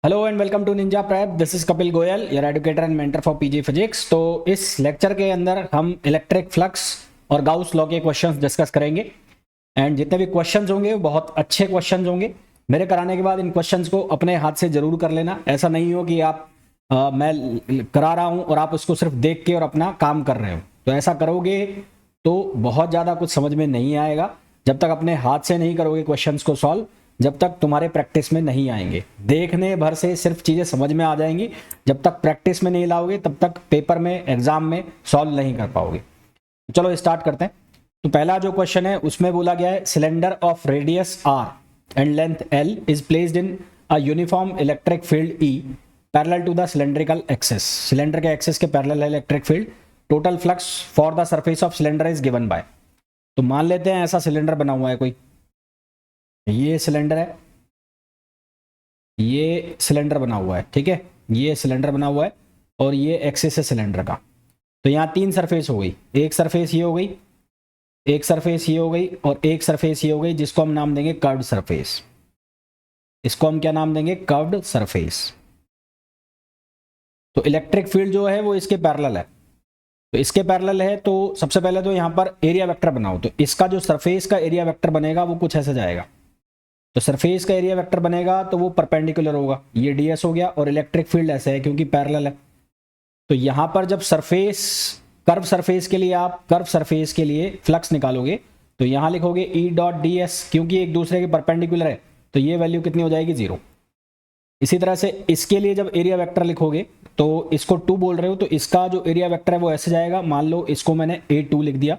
Hello and welcome to Ninja Prep. This is Kapil Goyal, your educator and mentor for PG physics. तो इस lecture के अंदर हम electric flux और गाउस लॉ के क्वेश्चंस डिस्कस करेंगे। एंड जितने भी क्वेश्चंस होंगे वो बहुत अच्छे क्वेश्चंस होंगे। मेरे कराने के बाद इन क्वेश्चंस को अपने हाथ से जरूर कर लेना। ऐसा नहीं हो कि आप मैं करा रहा हूं और आप उसको सिर्फ देख के और अपना काम कर रहे हो। तो ऐसा करोगे तो बहुत ज़्यादा कुछ समझ में नहीं आएगा। जब तक अपने हाथ से नहीं करोगे क्वेश्चंस को सॉल्व, जब तक तुम्हारे प्रैक्टिस में नहीं आएंगे। देखने भर से सिर्फ चीज़ें समझ में आ जाएंगी, जब तक प्रैक्टिस में नहीं लाओगे तब तक पेपर में एग्जाम में सॉल्व नहीं कर पाओगे। चलो स्टार्ट करते हैं। तो पहला जो क्वेश्चन है उसमें बोला गया है cylinder of radius R and length L is placed in a uniform electric field E parallel to the cylindrical axis. Cylinder के एक्सिस के पैरेलल है electric field. Total flux for the surface of cylinder is given by. तो मान लेते हैं ऐसा cylinder बना हुआ है कोई, ये सिलेंडर है, ये सिलेंडर बना हुआ है, ठीक है, ये सिलेंडर बना हुआ है और ये एक्सिस है सिलेंडर का। तो यहाँ तीन सरफेस हो गई, एक सरफेस ये हो गई, एक सरफेस ये हो गई और एक सरफेस ये हो गई, जिसको हम नाम देंगे कर्व्ड सरफेस। इसको हम क्या नाम देंगे? Curved surface. तो इलेक्ट्रिक फील्ड जो है वो इसके पैरेलल है। तो इसके पैरेलल है तो सबसे पहले तो यहाँ पर एरिया वेक्टर बनाओ। तो इसका जो सरफेस का एरिया वेक्टर बनेगा वो कुछ ऐसे जाएगा। तो सरफेस का एरिया वेक्टर बनेगा तो वो परपेंडिकुलर होगा, ये ds हो गया, और इलेक्ट्रिक फील्ड ऐसे है क्योंकि पैरेलल है। तो यहाँ पर जब सरफेस कर्व सरफेस के लिए आप कर्व सरफेस के लिए फ्लक्स निकालोगे तो यहाँ लिखोगे E डॉट ds, क्योंकि एक दूसरे के परपेंडिकुलर है तो ये वैल्यू कितनी हो जाएगी? 0। इसी तरह से इसके लिए जब एरिया वेक्टर लिखोगे तो इसको 2 बोल रहे हो तो इसका जो एरिया वेक्टर है वो ऐसे जाएगा। मान लो इसको मैंने A2 लिख दिया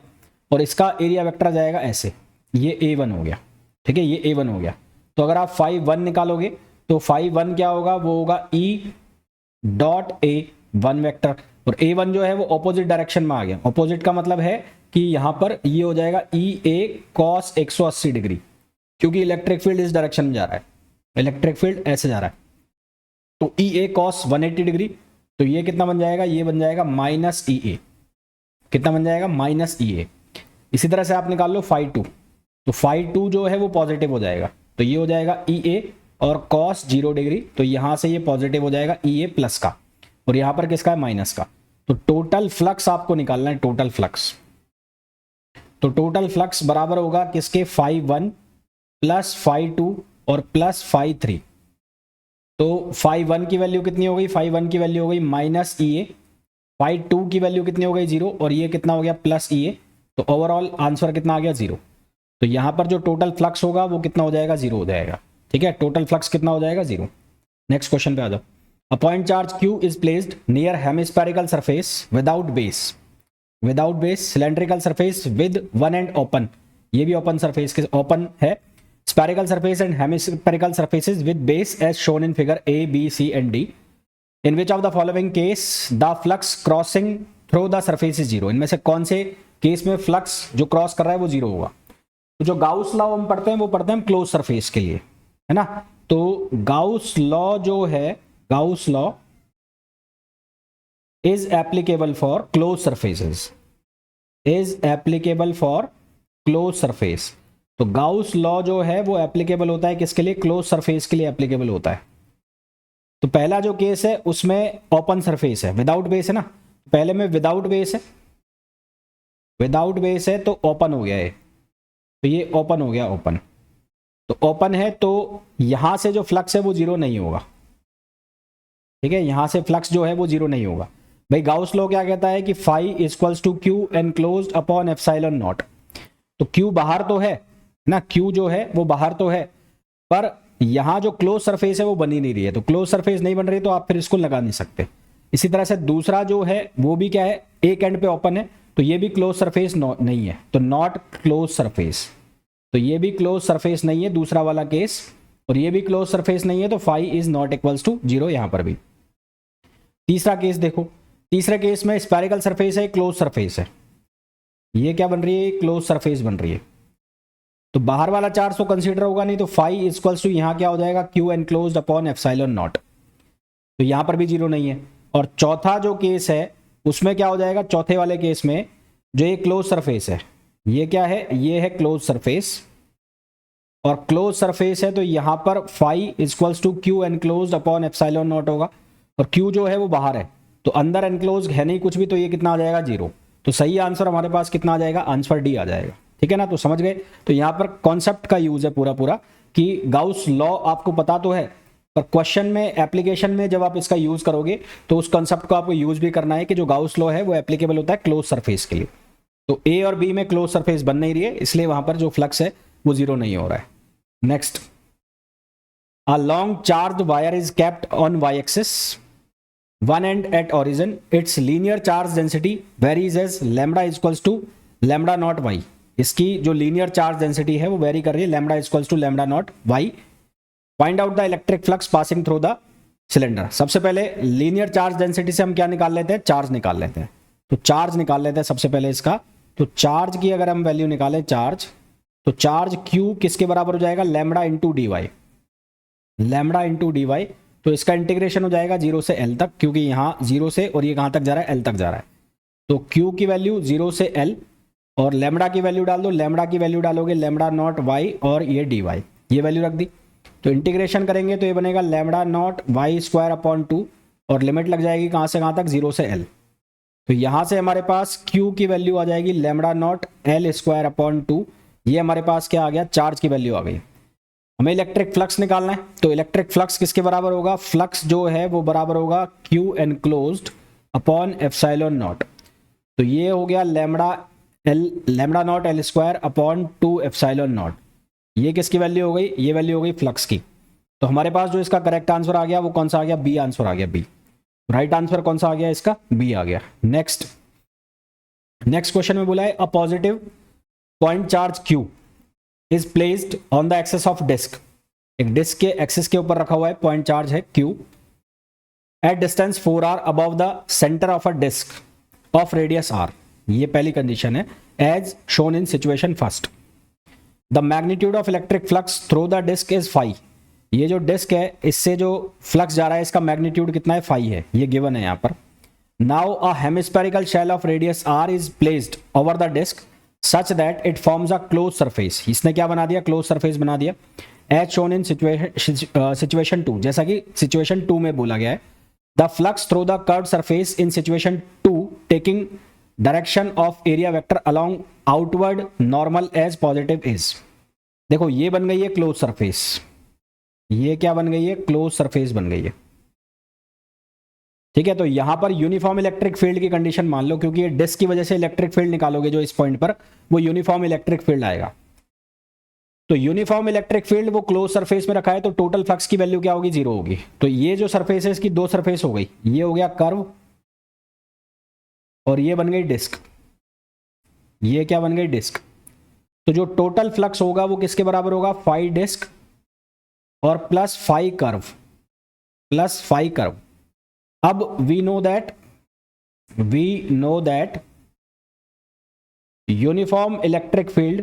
और इसका एरिया वेक्टर जाएगा ऐसे, ये A1 हो गया, ठीक है, ये A1 हो गया। तो अगर आप φ1 निकालोगे तो φ1 क्या होगा? वो होगा E डॉट A1 वेक्टर। और A1 जो है वो ऑपोजिट डायरेक्शन में आ गया। ऑपोजिट का मतलब है कि यहां पर ये हो जाएगा EA cos 180 डिग्री, क्योंकि इलेक्ट्रिक फील्ड इस डायरेक्शन में जा रहा है, इलेक्ट्रिक फील्ड ऐसे जा रहा है। तो EA cos 180 डिग्री, तो ये कितना बन जाएगा? ये बन जाएगा माइनस EA। कितना बन जाएगा? Minus EA। इसी तरह से आप निकाल लो φ2, तो φ2 जो है वो पॉजिटिव हो जाएगा, तो ये हो जाएगा EA और cos 0 डिग्री, तो यहां से ये पॉजिटिव हो जाएगा EA प्लस का, और यहां पर किसका है? माइनस का। तो टोटल फ्लक्स आपको निकालना है, टोटल फ्लक्स। तो टोटल फ्लक्स बराबर होगा किसके? φ1 प्लस φ2 और प्लस φ3। तो φ1 की वैल्यू कितनी हो गई? φ1 की वैल्यू हो गई माइनस EA, φ2 की वैल्यू कितनी हो गई? 0, और ये कितना हो गया? Plus EA। तो ओवरऑल आंसर कितना आ गया? 0। तो यहां पर जो टोटल फ्लक्स होगा वो कितना हो जाएगा? 0 हो जाएगा, ठीक है। टोटल फ्लक्स कितना हो जाएगा? 0। नेक्स्ट क्वेश्चन पे आ जाओ। A point charge Q is placed near hemispherical surface without base, without base cylindrical surface with one end open. ये भी ओपन सरफेस के ओपन है। Spherical surface and hemispherical surfaces with base as shown in figure A, B, C and D। In which of the following case the flux crossing through the surface is 0। इनमें से कौन से case में flux जो cross कर रहा है वो 0 होगा? तो जो गाउस लॉ हम पढ़ते हैं वो पढ़ते हैं हम क्लोज सरफेस के लिए, है ना। तो गाउस लॉ जो है, Gauss law is applicable for close surfaces, is applicable for close surface. तो गाउस लॉ जो है वो एप्लीकेबल होता है किसके लिए? क्लोज सरफेस के लिए एप्लीकेबल होता है। तो पहला जो केस है उसमें ओपन सरफेस है, विदाउट बेस है ना। पहले में विदाउट बेस है, विदाउट बेस है तो ओपन हो गया है, तो ये ओपन हो गया, ओपन। तो ओपन है तो यहां से जो फ्लक्स है वो 0 नहीं होगा, ठीक है। यहां से फ्लक्स जो है वो 0 नहीं होगा। भाई गाउस लॉ क्या कहता है कि φ equals to Q enclosed upon epsilon naught. तो Q बाहर तो है ना, Q जो है वो बाहर तो है, पर यहां जो क्लोज सरफेस है वो बनी नहीं रही है। तो क्लोज सरफेस नहीं बन रही तो आप फिर इसको लगा नहीं सकते। इसी तरह से दूसरा जो है वो भी क्या है? एक एंड पे ओपन है, तो ये भी क्लोज सरफेस नहीं है, तो नॉट क्लोज सरफेस। तो ये भी क्लोज सरफेस नहीं है दूसरा वाला केस, और ये भी क्लोज सरफेस नहीं है, तो φ इज नॉट इक्वल्स टू 0 यहां पर भी। तीसरा केस देखो, तीसरे केस में स्पेरिकल सरफेस है, क्लोज सरफेस है, ये क्या बन रही है? क्लोज सरफेस बन रही है। तो बाहर वाला चार्ज तो कंसीडर होगा नहीं, तो φ इक्वल्स टू यहां क्या हो जाएगा? Q enclosed upon epsilon naught. तो यहां पर भी 0 नहीं है। और चौथा जो केस है उसमें क्या हो जाएगा? चौथे वाले केस में जो ये क्लोज सरफेस है, ये क्या है? ये है क्लोज सरफेस, और क्लोज सरफेस है तो यहाँ पर phi equals to Q enclose upon epsilon naught होगा, और क्यू जो है वो बाहर है तो अंदर एनक्लोज है नहीं कुछ भी, तो ये कितना आ जाएगा 0। तो सही आंसर हमारे पास कितना आ जाएगा, आंसर डी आ जाएगा। ठीक है ना, तो समझ गए। तो यहाँ पर कॉन्सेप्ट का यूज है पूरा पूरा कि गाउस लॉ आपको पता तो है, पर क्वेश्चन में एप्लीकेशन में जब आप इसका यूज करोगे तो उस कॉन्सेप्ट को आपको यूज भी करना है कि जो गाउस लॉ है वो एप्लीकेबल होता है क्लोज सरफेस के लिए। तो ए और बी में क्लोज सरफेस बन नहीं रही है, इसलिए वहां पर जो फ्लक्स है वो 0 नहीं हो रहा है। Next, a long charge wire is kept on Y axis, one end at origin, its linear charge density varies as lambda equals to lambda not y। इसकी जो लीनियर चार्ज डेंसिटी है वो वेरी कर रही है lambda equals to lambda naught y। Find out the electric flux passing through the cylinder. सबसे पहले linear charge density से हम क्या निकाल लेते हैं, चार्ज निकाल लेते हैं। तो चार्ज निकाल लेते हैं सबसे पहले इसका। तो चार्ज की अगर हम वैल्यू निकालें चार्ज, तो चार्ज q किसके बराबर हो जाएगा, lambda into D Y, lambda into D Y. तो इसका इंटीग्रेशन हो जाएगा 0 से l तक, क्योंकि यहाँ 0 से और ये कहाँ तक जा रहा है, l तक जा रहा है। तो q की वैल्यू 0 से l और लैम्डा की वैल्यू डाल दो, लैम्डा की वैल्यू डालोगे लैम्डा नॉट y और ये dy, ये वैल्यू रख दी। तो इंटीग्रेशन करेंगे तो ये बनेगा lambda naught Y square upon 2 और लिमिट लग जाएगी कहाँ से कहाँ तक, 0 से l। तो यहाँ से हमारे पास q की वैल्यू आ जाएगी lambda naught l square upon 2। ये हमारे पास क्या आ गया, चार्ज की वैल्यू आ गई। हमें इलेक्ट्रिक फ्लक्स निकालना है, तो इलेक्ट्रिक फ्लक्स किसके बराबर होगा, फ्लक्स जो है वो बराबर होगा Q enclosed upon epsilon naught. तो ये हो गया lambda naught L square upon 2 epsilon not. ये किसकी वैल्यू हो गई, ये वैल्यू हो गई फ्लक्स की। तो हमारे पास जो इसका करेक्ट आंसर आ गया वो कौन सा आ गया, बी आंसर आ गया, बी। राइट आंसर कौन सा आ गया इसका, बी आ गया। नेक्स्ट क्वेश्चन में बोला है a positive point charge Q is placed on the axis of disc. एक डिस्क के एक्सेस के ऊपर रखा हुआ है पॉइंट चार्ज है Q at distance 4r above the centre of a disc of radius r। ये पहली कंडीशन है, as shown in situation first. The magnitude of electric flux through the disc is phi. ये जो disc है इससे जो flux जा रहा है इसका मैग्नीट्यूड कितना है, फाई है, ये गिवन है यहाँ पर। Now a hemispherical shell of radius r is placed over the disc such that it forms a closed surface। इसने क्या बना दिया, closed surface बना दिया, as shown in situation 2। जैसा कि situation 2 में बोला गया है, the flux through the curved surface in situation 2 taking direction of area vector along outward normal as positive is। देखो ये बन गई है closed surface, ये क्या बन गई है, closed surface बन गई है। ठीक है, तो यहां पर यूनिफॉर्म इलेक्ट्रिक फील्ड की कंडीशन मान लो, क्योंकि ये डिस्क की वजह से इलेक्ट्रिक फील्ड निकालोगे जो इस पॉइंट पर, वो यूनिफॉर्म इलेक्ट्रिक फील्ड आएगा। तो यूनिफॉर्म इलेक्ट्रिक फील्ड वो क्लोज सरफेस में रखा है, तो टोटल फ्लक्स की वैल्यू क्या होगी, 0 होगी। तो ये जो सरफेस है इसकी 2 सरफेस हो गई, ये हो गया कर्व और ये बन गई डिस्क, ये क्या बन गई, डिस्क। तो जो टोटल फ्लक्स होगा वो किसके बराबर होगा, फाई डिस्क और plus phi curve, plus phi curve. अब we know that uniform electric field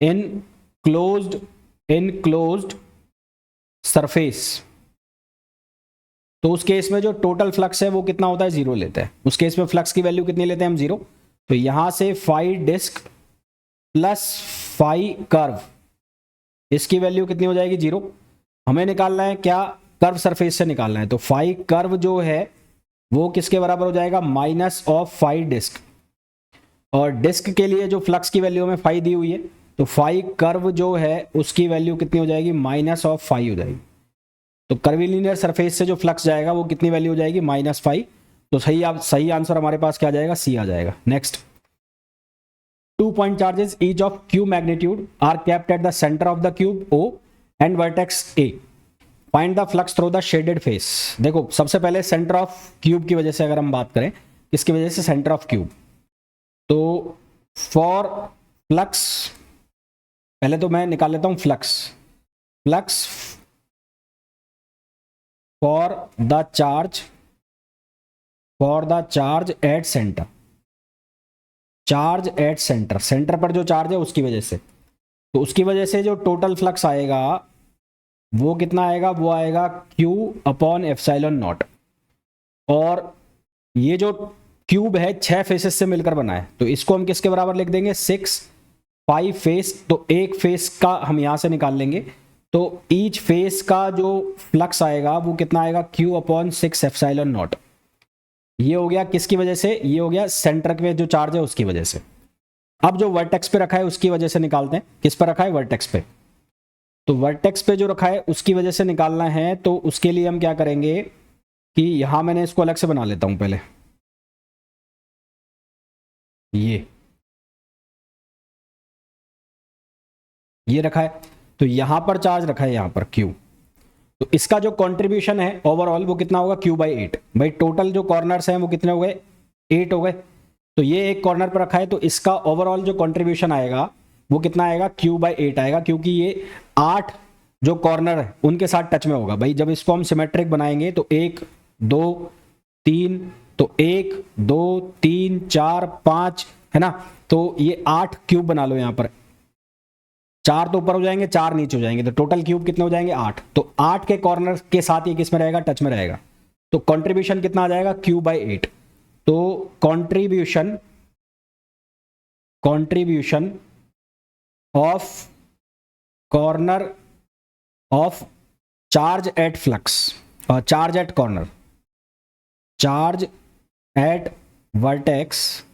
in closed surface, तो उस केस में जो टोटल फ्लक्स है वो कितना होता है, 0 लेते हैं। उस केस में फ्लक्स की वैल्यू कितनी लेते हैं हम, 0। तो यहां से phi disc plus phi curve, इसकी वैल्यू कितनी हो जाएगी, 0। हमें निकालना है क्या, कर्व सरफेस से निकालना है। तो फाई कर्व जो है वो किसके बराबर हो जाएगा, माइनस ऑफ फाई डिस्क। और डिस्क के लिए जो फ्लक्स की वैल्यू हमें फाई दी हुई है, तो फाई कर्व जो है उसकी वैल्यू कितनी हो जाएगी, माइनस ऑफ फाई हो जाएगी। तो कर्विलिनियर सरफेस से जो फ्लक्स जाएगा वो कितनी वैल्यू हो जाएगी, माइनस फाई। तो सही आंसर हमारे पास क्या आ जाएगा, सी आ जाएगा। Next, 2 point charges each of Q magnitude are kept at the center of the cube O and vertex A. Find the flux through the shaded face। देखो सबसे पहले सेंटर ऑफ क्यूब की वजह से अगर हम बात करें, किसकी वजह से, सेंटर ऑफ क्यूब। तो फॉर फ्लक्स, पहले तो मैं निकाल लेता हूं flux for the charge at centre, charge at centre, centre पर जो चार्ज है उसकी वजह से। तो उसकी वजह से जो टोटल फ्लक्स आएगा वो कितना आएगा, वो आएगा Q अपॉन एप्सिलॉन नॉट। और ये जो क्यूब है 6 फेसेस से मिलकर बना है, तो इसको हम किसके बराबर लिख देंगे 6 5 फेस, तो एक फेस का हम यहां से निकाल लेंगे, तो ईच फेस का जो फ्लक्स आएगा वो कितना आएगा Q/6 एप्सिलॉन नॉट। ये हो गया किसकी वजह से, ये हो गया सेंटर पे जो चार्ज है उसकी वजह से। अब जो वर्टेक्स पे रखा है उसकी वजह से निकालते हैं, किस पर रखा है वर्टेक्स पे, तो वर्टेक्स पे जो रखा है उसकी वजह से निकालना है, तो उसके लिए हम क्या करेंगे कि यहां मैंने इसको अलग से बना लेता हूं पहले, ये रखा है, तो यहां पर चार्ज रखा है यहां पर Q, तो इसका जो कंट्रीब्यूशन है ओवरऑल वो कितना होगा Q/8। भाई टोटल जो कॉर्नर्स हैं वो कितने हो गए 8 हो गए, तो ये एक कॉर्नर पर रखा है, तो इसका ओवरऑल जो कंट्रीब्यूशन आएगा वो कितना आएगा Q/8 आएगा, क्योंकि ये 8 जो कॉर्नर है उनके साथ टच में होगा। भाई जब इसको हम सिमेट्रिक बनाएंगे तो 1 2 3, तो 1 2 3 4 5 है ना, तो ये 8 क्यूब बना लो यहां पर, 4 तो ऊपर हो जाएंगे 4 नीचे हो जाएंगे, तो टोटल क्यूब कितने हो जाएंगे 8, तो 8 के कॉर्नर के साथ ये किस में रहेगा टच में रहेगा, तो कंट्रीब्यूशन कितना आ जाएगा Q/8। तो contribution of corner of charge at flux और charge at corner, charge at vertex,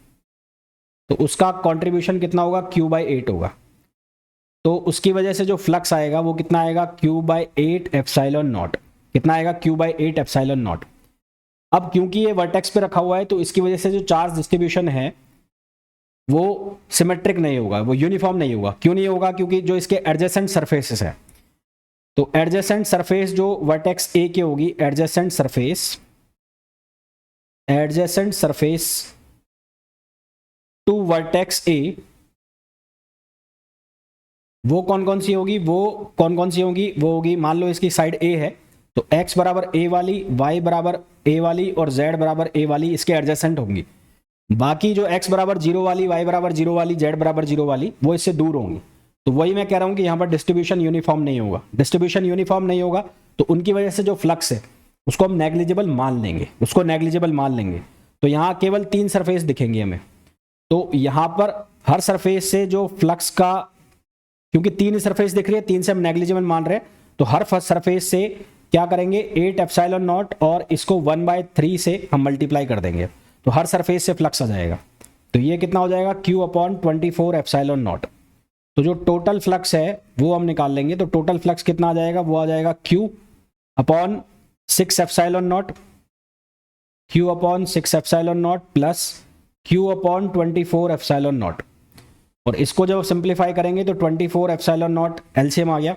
तो उसका कंट्रीब्यूशन कितना होगा Q/8 होगा, तो उसकी वजह से जो फ्लक्स आएगा वो कितना आएगा Q/8 एप्सिलॉन नॉट, कितना आएगा Q/8 एप्सिलॉन नॉट। अब क्योंकि ये वर्टेक्स पे रखा हुआ है तो इसकी वजह से जो चार्ज डिस्ट्रीब्यूशन है वो सिमेट्रिक नहीं होगा, वो यूनिफॉर्म नहीं होगा। क्यों नहीं होगा, क्योंकि जो इसके एडजेसेंट सरफेसेस है, तो एडजेसेंट सरफेस जो वर्टेक्स ए की होगी, adjacent surface to vertex A, वो कौन कौन सी होगी, वो होगी मान लो इसकी साइड ए है, तो x बराबर a वाली, y बराबर a वाली और z बराबर a वाली इसके एडजेसेंट होंगी। बाकी जो x बराबर 0 वाली, y बराबर 0 वाली, z बराबर 0 वाली वो इससे दूर होंगी। तो वही मैं कह रहा हूं कि यहां पर डिस्ट्रीब्यूशन यूनिफॉर्म नहीं होगा, डिस्ट्रीब्यूशन यूनिफॉर्म नहीं होगा तो उनकी वजह से जो फ्लक्स है उसको हम नेग्लिजिबल मान लेंगे, तो यहां केवल 3 सरफेस दिखेंगे हमें, तो यहां पर हर सरफेस से जो फ्लक्स का, क्योंकि 3 सरफेस दिख रही है, 3 से हम नेग्लिजिबल मान रहे हैं, तो हर सरफेस से क्या करेंगे 8 एप्सिलॉन नॉट और इसको 1/3 से हम मल्टीप्लाई कर देंगे, तो हर सरफेस से फ्लक्स आ जाएगा, तो ये कितना हो जाएगा Q/24 एप्सिलॉन नॉट। तो जो टोटल फ्लक्स है वो हम निकाल लेंगे, तो टोटल फ्लक्स कितना आ जाएगा, वो आ जाएगा Q/6 epsilon not, Q/6 epsilon not plus Q/24 epsilon not, और इसको जब सिंप्लीफाई करेंगे तो 24 एप्सिलॉन नॉट एलसीएम आ गया,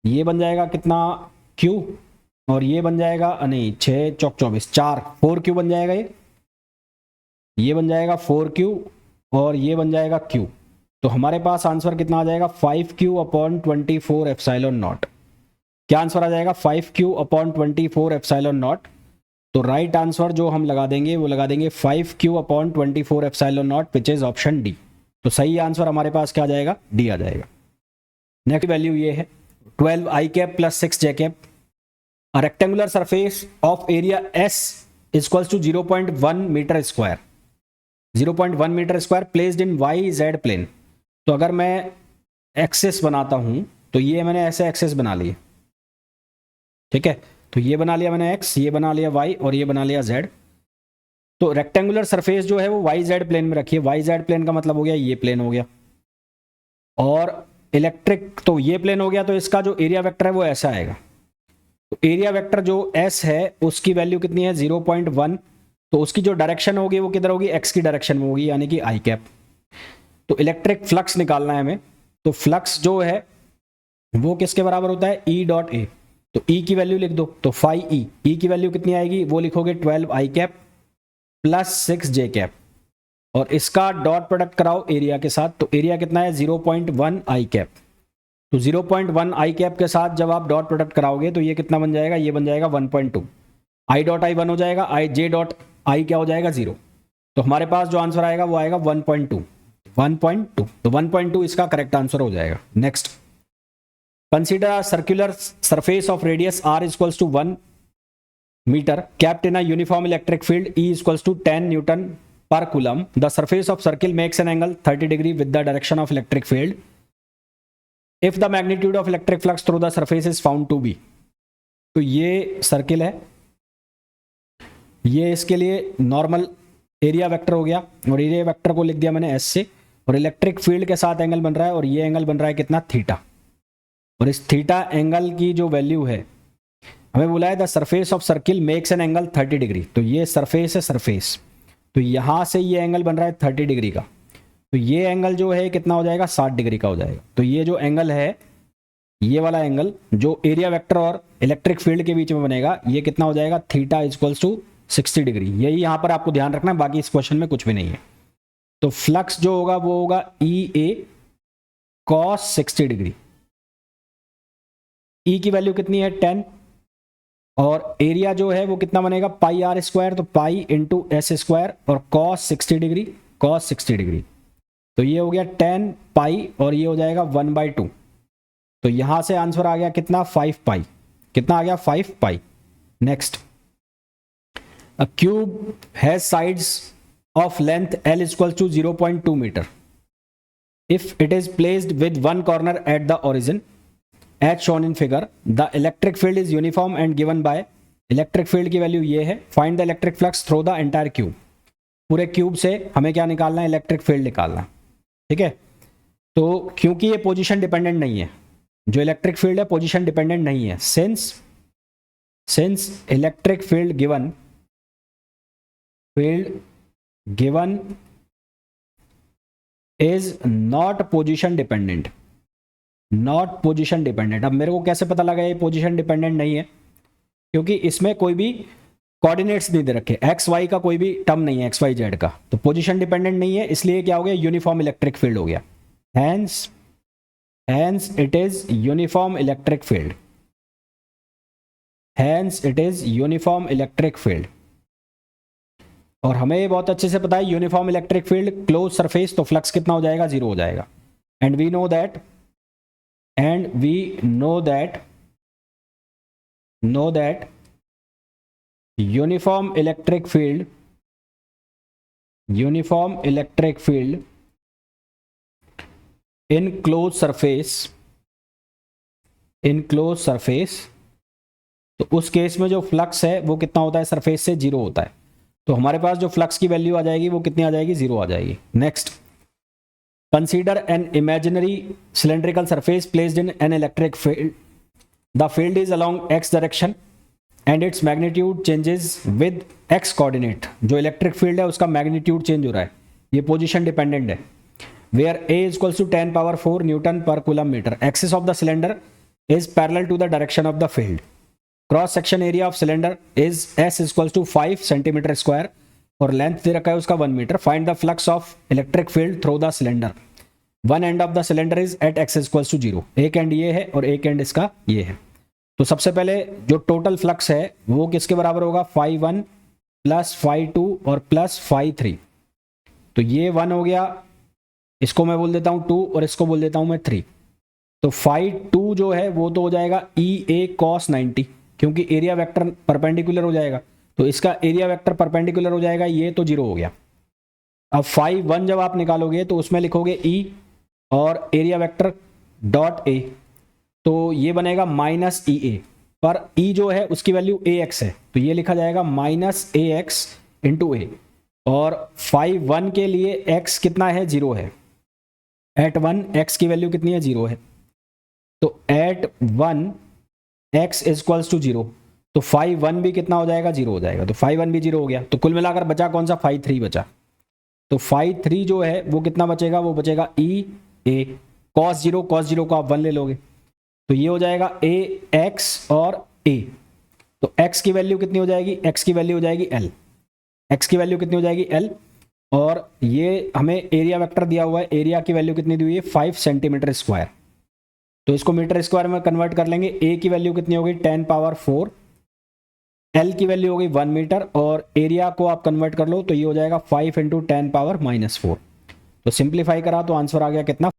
ये बन जाएगा कितना Q, और ये बन जाएगा नहीं 6 चौक 24 4 4Q बन जाएगा, ये बन जाएगा 4Q और ये बन जाएगा Q, तो हमारे पास आंसर कितना आ जाएगा 5Q/24 एप्सिलॉन नॉट। क्या आंसर आ जाएगा 5Q/24 एप्सिलॉन नॉट। तो राइट आंसर जो हम लगा देंगे वो लगा देंगे 5Q/24 epsilon not which is option D. तो सही आंसर हमारे पास क्या आ जाएगा, डी आ जाएगा। नेक्स्ट वैल्यू ये है 12i cap plus 6j cap, a rectangular surface of area S equals to 0.1 metre square, 0.1 metre square placed in YZ plane. तो अगर मैं एक्सेस बनाता हूं तो ये मैंने ऐसे एक्सेस बना लिए, ठीक है, तो ये बना लिया मैंने x, ये बना लिया y और ये बना लिया z। तो रेक्टेंगुलर सरफेस जो है वो YZ प्लेन में रखिए, YZ प्लेन का मतलब हो गया ये प्लेन हो गया, और इलेक्ट्रिक तो ये प्लेन हो गया, तो इसका जो एरिया वेक्टर है वो ऐसा आएगा। तो एरिया वेक्टर जो S है उसकी वैल्यू कितनी है 0.1, तो उसकी जो डायरेक्शन होगी वो किधर होगी, x की डायरेक्शन में होगी, यानी कि i कैप। तो इलेक्ट्रिक फ्लक्स निकालना है हमें, तो फ्लक्स जो है वो किसके बराबर होता है E.A। तो E की वैल्यू लिख दो, तो फाई E की वैल्यू कितनी आएगी वो लिखोगे 12i cap plus 6j cap, और इसका डॉट प्रोडक्ट कराओ एरिया के साथ, तो एरिया कितना है 0.1 i कैप। तो 0.1 i कैप के साथ जब आप डॉट प्रोडक्ट कराओगे तो ये कितना बन जाएगा, ये बन जाएगा 1.2, i डॉट आई 1 हो जाएगा, j डॉट आई क्या हो जाएगा 0। तो हमारे पास जो आंसर आएगा वो आएगा 1.2, तो 1.2 इसका करेक्ट आंसर हो जाएगा। Next, consider a circular surface of radius r equals to 1 meter kept in a uniform electric field E equals to 10 Newton per coulomb. The surface of circle makes an angle 30 degree with the direction of electric field. If the magnitude of electric flux through the surface is found to be. तो ये circle है, ये इसके लिए normal area vector हो गया और area vector को लिख दिया मैंने एस से, और इलेक्ट्रिक फील्ड के साथ एंगल बन रहा है और ये एंगल बन रहा है कितना, थीटा। और इस थीटा एंगल की जो वैल्यू है, हमें बोला है the surface of circle makes an angle 30 degree. तो ये सरफेस है, सरफेस, तो यहां से ये एंगल बन रहा है 30 डिग्री का, तो ये एंगल जो है कितना हो जाएगा, 60 डिग्री का हो जाएगा। तो ये जो एंगल है, ये वाला एंगल जो एरिया वेक्टर और इलेक्ट्रिक फील्ड के बीच में बनेगा, ये कितना हो जाएगा, थीटा इक्वल्स टू 60 डिग्री। यही यहां पर आपको ध्यान रखना है, बाकी इस क्वेश्चन में कुछ भी नहीं है। तो फ्लक्स जो होगा वो होगा ई ए कॉस 60 डिग्री। ई की वैल्यू कितनी है, 10, और एरिया जो है वो कितना बनेगा, पाई आर स्क्वायर, तो पाई इंटू एस स्क्वायर, और कॉस 60 डिग्री, कॉस 60 डिग्री, तो ये हो गया 10 पाई और ये हो जाएगा 1/2। तो यहां से आंसर आ गया कितना, 5 पाई। कितना आ गया, 5 pi. Next, a cube has sides of length L equal to 0.2 metre if it is placed with one corner at the origin as shown in figure. The electric field is uniform and given by, electric field की value ये है, find the electric flux through the entire cube. पूरे cube से हमें क्या निकालना है, electric field निकालना, ठीक है। तो क्योंकि ये पोजीशन डिपेंडेंट नहीं है, जो इलेक्ट्रिक फील्ड है पोजीशन डिपेंडेंट नहीं है, since electric field given is not position dependent, not position dependent. अब मेरे को कैसे पता लगा ये पोजीशन डिपेंडेंट नहीं है, क्योंकि इसमें कोई भी कोऑर्डिनेट्स नहीं दे रखे, एक्स वाई का कोई भी टर्म नहीं है, एक्स वाई जेड का, तो पोजीशन डिपेंडेंट नहीं है, इसलिए क्या हो गया, यूनिफॉर्म इलेक्ट्रिक फील्ड हो गया। Hence it is uniform electric field, hence it is uniform electric field. और हमें ये बहुत अच्छे से पता है uniform electric field close surface, तो फ्लक्स कितना हो जाएगा, 0 हो जाएगा। And we know that uniform electric field in closed surface, तो उस केस में जो फ्लक्स है वो कितना होता है, सरफेस से 0 होता है। तो हमारे पास जो फ्लक्स की वैल्यू आ जाएगी वो कितनी आ जाएगी, 0 आ जाएगी। Next, consider an imaginary cylindrical surface placed in an electric field. The field is along x direction and its magnitude changes with x coordinate. जो इलेक्ट्रिक फील्ड है उसका मैग्नीट्यूड चेंज हो रहा है, ये पोजीशन डिपेंडेंट है। Where A is equals to 10 power 4 Newton per coulomb meter. Axis of the cylinder is parallel to the direction of the field. Cross section area of cylinder is S is equals to 5 centimeter square और length दे रखा है उसका 1 metre. Find the flux of electric field through the cylinder. One end of the cylinder is at X equals to 0। एक and ये है और एक एंड इसका ये है। तो सबसे पहले जो टोटल फ्लक्स है वो किसके बराबर होगा, φ1 प्लस φ2 और प्लस φ3। तो ये 1 हो गया, इसको मैं बोल देता हूँ 2 और इसको बोल देता हूँ मैं 3। तो φ2 जो है वो तो हो जाएगा ई ए कॉस 90, क्योंकि एरिया वेक्टर परपेंडिकुलर हो जाएगा, तो इसका एरिया वेक्टर परपेंडिकुलर हो जाएगा, ये तो 0 हो गया। अब φ1 जब आप निकालोगे तो उसमें लिखोगे ई और एरिया वेक्टर डॉट ए, तो ये बनेगा माइनस ई ए, पर ई जो है उसकी वैल्यू ए एक्स है, तो ये लिखा जाएगा माइनस ए एक्स इंटू ए। और φ1 के लिए x कितना है, 0 है। एट 1 x की वैल्यू कितनी है, 0 है। तो एट 1 x इक्वल्स टू 0, तो φ1 भी कितना हो जाएगा, 0 हो जाएगा। तो φ1 भी 0 हो गया। तो कुल मिलाकर बचा कौन सा, φ3 बचा। तो φ3 जो है वो कितना बचेगा, वो बचेगा ई ए कॉस 0, कॉस 0 को आप 1 ले लोगे, तो ये हो जाएगा ए एक्स और ए। तो x की वैल्यू कितनी हो जाएगी, x की वैल्यू हो जाएगी l, x की वैल्यू कितनी हो जाएगी l, और ये हमें एरिया वेक्टर दिया हुआ है, एरिया की वैल्यू कितनी दी हुई है, 5 सेंटीमीटर स्क्वायर। तो इसको मीटर स्क्वायर में कन्वर्ट कर लेंगे। a की वैल्यू कितनी होगी, 10 पावर 4, l की वैल्यू होगी 1 मीटर, और एरिया को आप कन्वर्ट कर लो तो ये हो जाएगा 5 इंटू 10 पावर -4। तो सिंप्लीफाई करा तो आंसर आ गया कितना,